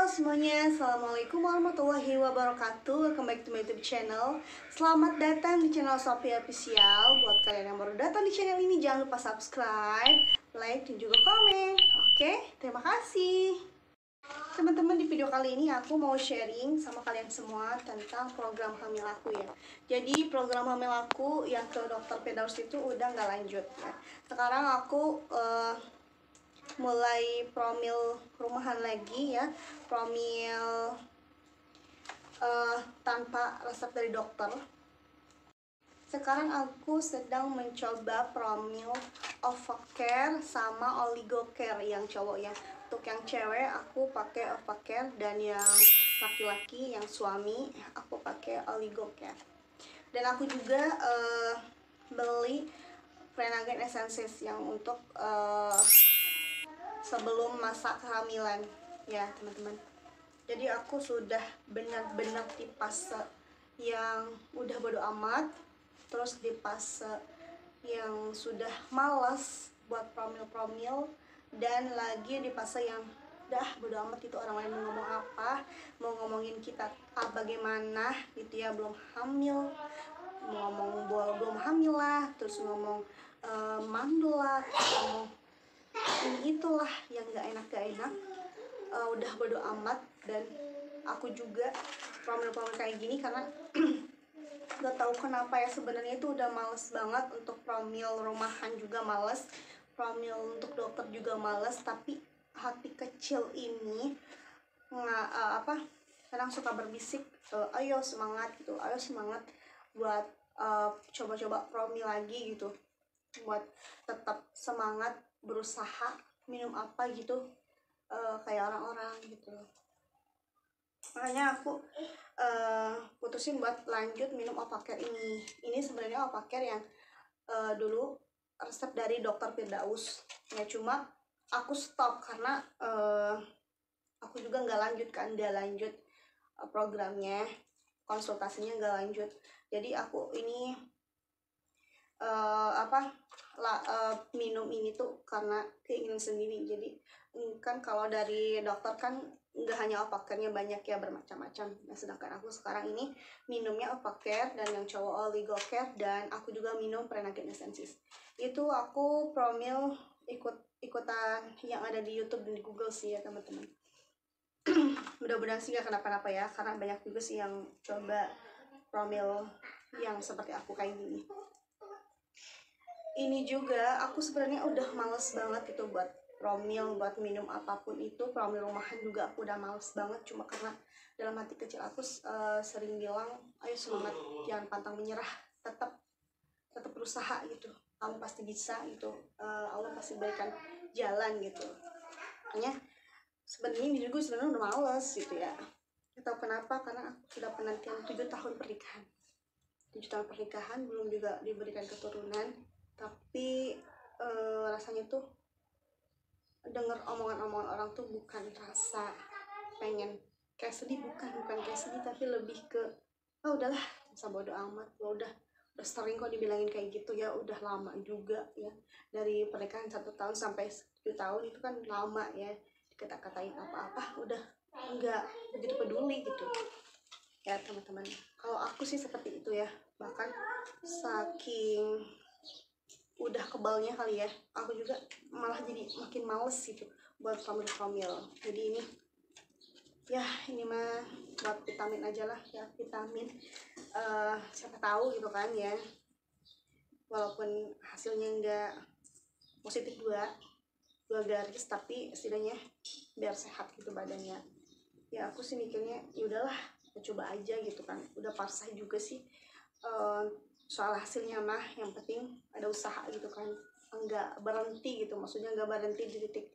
semuanya, Assalamualaikum warahmatullahi wabarakatuh. Welcome back to my YouTube channel. Selamat datang di channel Sophia Official. Buat kalian yang baru datang di channel ini, jangan lupa subscribe, like, dan juga komen. Oke, terima kasih. Teman-teman, di video kali ini aku mau sharing sama kalian semua tentang program hamil aku ya. Jadi program hamil aku yang ke dokter Firdaus itu udah nggak lanjut ya. Sekarang aku mulai promil rumahan lagi ya, promil tanpa resep dari dokter. Sekarang aku sedang mencoba promil Ovacare sama Oligocare yang cowok ya. Untuk yang cewek aku pakai Ovacare, dan yang laki-laki yang suami aku pakai Oligocare. Dan aku juga beli Prenagen Essences yang untuk sebelum masa kehamilan ya teman-teman. Jadi aku sudah benar-benar di fase yang udah bodo amat, terus di fase yang sudah malas buat promil-promil, dan lagi di fase yang dah bodo amat itu orang lain mau ngomong apa, mau ngomongin kita bagaimana gitu ya, belum hamil, mau ngomong belum hamil lah, terus ngomong mandul lah, ngomong ini itulah yang gak enak, udah bodo amat. Dan aku juga promil-promil kayak gini karena gak tahu kenapa ya, sebenarnya itu udah males banget. Untuk promil rumahan juga males, promil untuk dokter juga males, tapi hati kecil ini kadang suka berbisik, ayo semangat gitu, ayo semangat buat coba-coba promil lagi gitu, buat tetap semangat berusaha minum apa gitu, kayak orang-orang gitu. Makanya aku putusin buat lanjut minum Ovacare ini. Ini sebenarnya Ovacare yang dulu resep dari dokter Firdaus ya, cuma aku stop karena aku juga nggak lanjut programnya, konsultasinya nggak lanjut. Jadi aku ini minum ini tuh karena keinginan sendiri. Jadi kan kalau dari dokter kan nggak hanya Ovacare-nya, banyak ya, bermacam-macam. Nah sedangkan aku sekarang ini minumnya Ovacare dan yang cowok Oligocare, dan aku juga minum Prenagen Essences. Itu aku promil ikutan yang ada di YouTube dan di Google sih ya teman-teman. Mudah-mudahan sih gak kenapa-napa ya, karena banyak juga sih yang coba promil yang seperti aku kayak gini. Ini juga aku sebenarnya udah males banget gitu buat promil, buat minum apapun itu. Promil rumahan juga aku udah males banget, cuma karena dalam hati kecil aku sering bilang, ayo semangat, jangan pantang menyerah, tetap berusaha gitu, kamu pasti bisa gitu, Allah pasti berikan jalan gitu. Makanya sebenarnya ini juga sebenarnya udah males gitu ya. Gak tahu kenapa, karena aku sudah penantian 7 tahun pernikahan. 7 tahun pernikahan belum juga diberikan keturunan, tapi rasanya tuh denger omongan-omongan orang tuh bukan rasa pengen kayak sedih, bukan kayak sedih, tapi lebih ke udahlah, masa bodo amat, udah sering kok dibilangin kayak gitu ya, udah lama juga ya, dari pernikahan 1 tahun sampai 7 tahun itu kan lama ya, dikata-katain apa-apa udah nggak begitu peduli gitu ya teman-teman. Kalau aku sih seperti itu ya, bahkan saking udah kebalnya kali ya, aku juga malah jadi makin males gitu buat promil. Jadi ini ya, ini mah buat vitamin aja lah ya, vitamin, siapa tahu gitu kan ya, walaupun hasilnya nggak positif dua garis, tapi setidaknya biar sehat gitu badannya ya. Aku sih mikirnya ya udahlah, coba aja gitu kan, udah pasrah juga sih soal hasilnya mah, yang penting ada usaha gitu kan, enggak berhenti gitu, maksudnya enggak berhenti di titik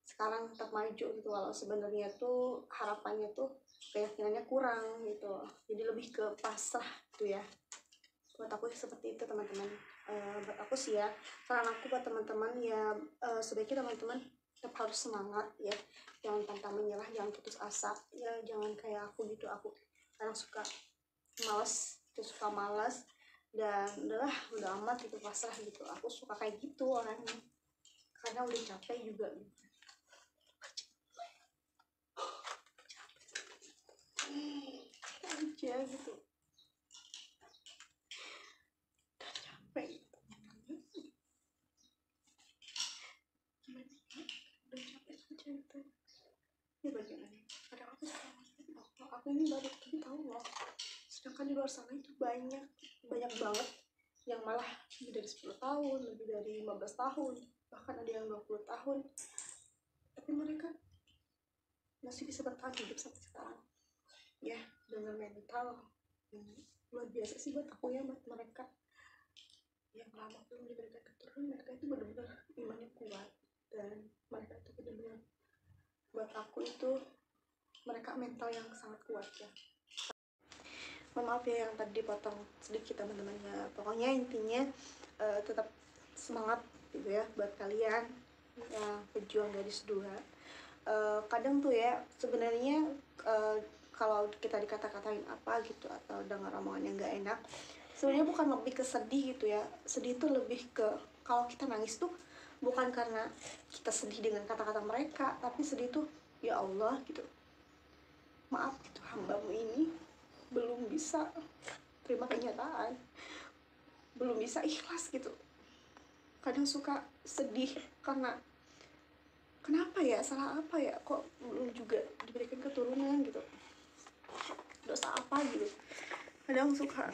sekarang, tetap maju gitu, walau sebenarnya tuh harapannya tuh keyakinannya kurang gitu. Jadi lebih ke pasrah gitu ya. Buat aku seperti itu teman-teman. Buat aku sih ya, saran aku buat teman-teman ya, sebaiknya teman-teman tetap harus semangat ya, jangan pantang menyerah, jangan putus asa ya, jangan kayak aku gitu. Aku kadang suka malas dan udah amat gitu, pasrah gitu. Aku suka kayak gitu orangnya, karena udah capek juga gitu. aja gitu, udah capek gitu. Gimana ya, udah capek aja gitu ya. Bagaimana kadang aku suka loh, aku ini baru tadi tahu loh, sedangkan di luar sana itu banyak banget yang malah lebih dari 10 tahun, lebih dari 15 tahun, bahkan ada yang 20 tahun, tapi mereka masih bisa bertahan hidup sampai sekarang ya, dengan mental yang luar biasa sih buat aku ya. Buat mereka yang lama belum diberikan keturunan, mereka itu benar-benar imannya kuat, dan mereka itu benar-benar, buat aku itu mereka mental yang sangat kuat ya. Maaf ya yang tadi dipotong sedikit teman-teman ya, pokoknya intinya tetap semangat gitu ya buat kalian yang pejuang gadis dua. Kadang tuh ya sebenarnya kalau kita dikata-katain apa gitu atau dengar omongan yang gak enak, sebenarnya bukan lebih ke sedih gitu ya. Sedih tuh lebih ke kalau kita nangis tuh bukan karena kita sedih dengan kata-kata mereka, tapi sedih tuh ya Allah gitu, maaf gitu, hambamu ini belum bisa terima kenyataan, belum bisa ikhlas gitu. Kadang suka sedih karena kenapa ya, salah apa ya, kok belum juga diberikan keturunan gitu, dosa apa gitu. Kadang suka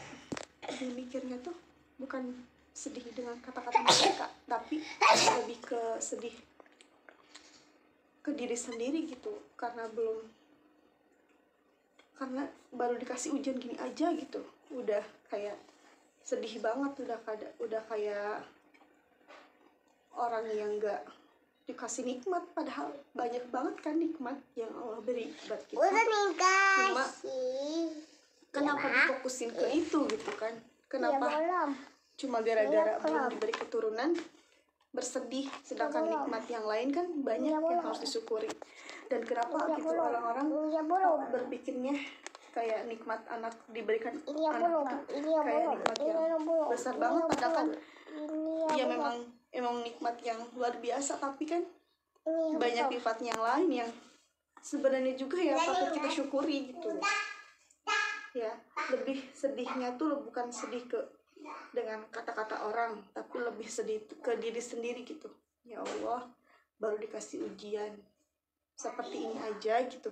mikirnya tuh bukan sedih dengan kata-kata mereka, tapi lebih ke sedih ke diri sendiri gitu, karena baru dikasih ujian gini aja gitu udah kayak sedih banget, udah kayak orang yang gak dikasih nikmat, padahal banyak banget kan nikmat yang Allah beri buat kita. Cuma kenapa difokusin ke itu gitu kan, kenapa cuma gara-gara belum diberi keturunan bersedih, sedangkan nikmat yang lain kan banyak yang harus disyukuri. Dan kenapa gitu orang-orang berpikirnya kayak nikmat anak diberikan anak itu kayak nikmat yang besar banget, padahal kan ya memang nikmat yang luar biasa, tapi kan banyak nikmat yang lain yang sebenarnya juga ya patut kita syukuri gitu ya. Lebih sedihnya tuh bukan sedih dengan kata-kata orang, tapi lebih sedih ke diri sendiri gitu. Ya Allah, baru dikasih ujian seperti ini aja gitu,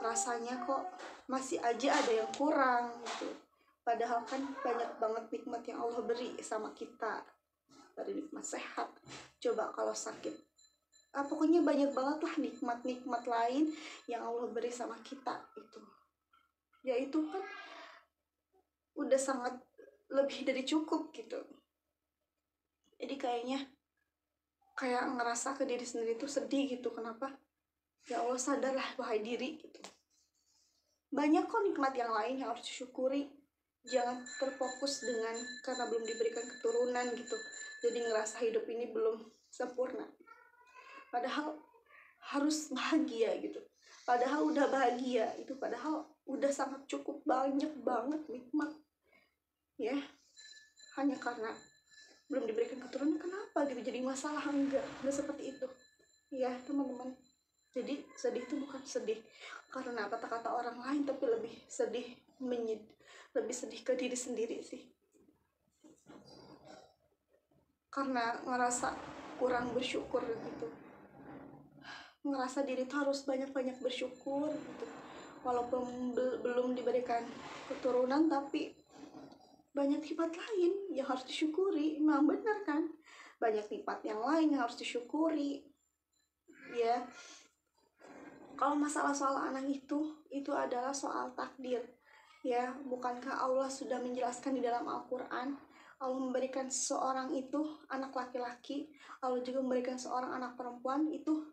rasanya kok masih aja ada yang kurang gitu. Padahal kan banyak banget nikmat yang Allah beri sama kita, dari nikmat sehat, coba kalau sakit, pokoknya banyak banget lah nikmat-nikmat lain yang Allah beri sama kita itu. Ya itu kan udah sangat lebih dari cukup gitu. Jadi kayak ngerasa ke diri sendiri tuh sedih gitu. Kenapa? Ya Allah, sadarlah wahai diri gitu. Banyak kok nikmat yang lain yang harus disyukuri. Jangan terfokus dengan karena belum diberikan keturunan gitu, jadi ngerasa hidup ini belum sempurna. Padahal harus bahagia gitu. Padahal udah bahagia itu, padahal udah sangat cukup, banyak banget nikmat ya. Hanya karena belum diberikan keturunan, kenapa gitu jadi masalah? Enggak seperti itu ya teman-teman. Jadi sedih itu bukan sedih karena kata-kata orang lain, tapi lebih sedih ke diri sendiri sih, karena ngerasa kurang bersyukur gitu, ngerasa diri tuh harus banyak-banyak bersyukur gitu. Walaupun belum diberikan keturunan, tapi banyak nikmat lain yang harus disyukuri. Memang benar kan, banyak nikmat yang lain yang harus disyukuri ya. Kalau masalah soal anak itu adalah soal takdir ya. Bukankah Allah sudah menjelaskan di dalam Al-Quran, Allah memberikan seorang itu anak laki-laki, Allah juga memberikan seorang anak perempuan itu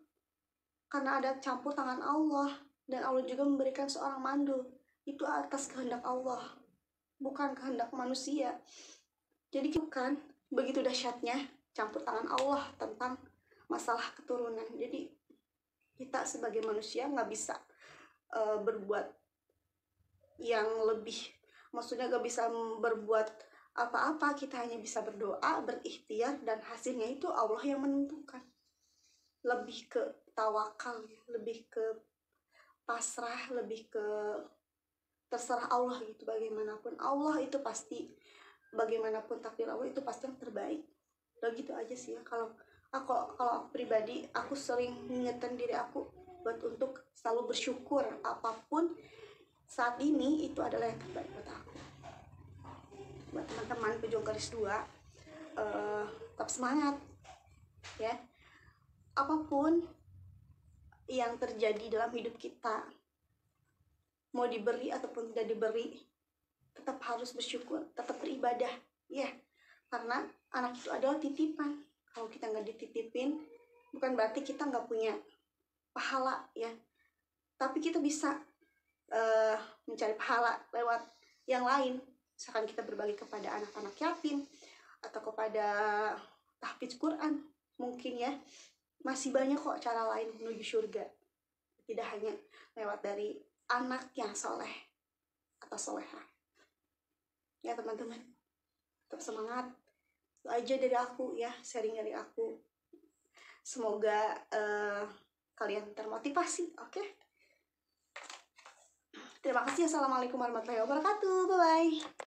karena ada campur tangan Allah. Dan Allah juga memberikan seorang mandul, itu atas kehendak Allah, bukan kehendak manusia. Jadi kan begitu dahsyatnya campur tangan Allah tentang masalah keturunan. Jadi kita sebagai manusia nggak bisa berbuat yang lebih, maksudnya nggak bisa berbuat apa-apa. Kita hanya bisa berdoa, berikhtiar, dan hasilnya itu Allah yang menentukan. Lebih ke tawakal, lebih ke pasrah, lebih ke terserah Allah gitu. Bagaimanapun Allah itu pasti, bagaimanapun takdir Allah itu pasti yang terbaik. Udah gitu aja sih ya. Kalau aku pribadi, aku sering ngingetin diri aku buat untuk selalu bersyukur apapun saat ini itu adalah yang terbaik buat aku. Buat teman-teman pejuang garis 2, tetap semangat ya. Apapun yang terjadi dalam hidup kita, mau diberi ataupun tidak diberi, tetap harus bersyukur, tetap beribadah ya. Karena anak itu adalah titipan. Kalau kita nggak dititipin, bukan berarti kita nggak punya pahala ya, tapi kita bisa mencari pahala lewat yang lain. Misalkan kita berbagi kepada anak-anak yatim atau kepada tahfidz Quran, mungkin ya, masih banyak kok cara lain menuju surga, tidak hanya lewat dari anak yang soleh atau soleha ya teman-teman. Tetap semangat. Itu aja dari aku ya, sharing dari aku. Semoga kalian termotivasi. Oke? Terima kasih. Assalamualaikum warahmatullahi wabarakatuh. Bye bye.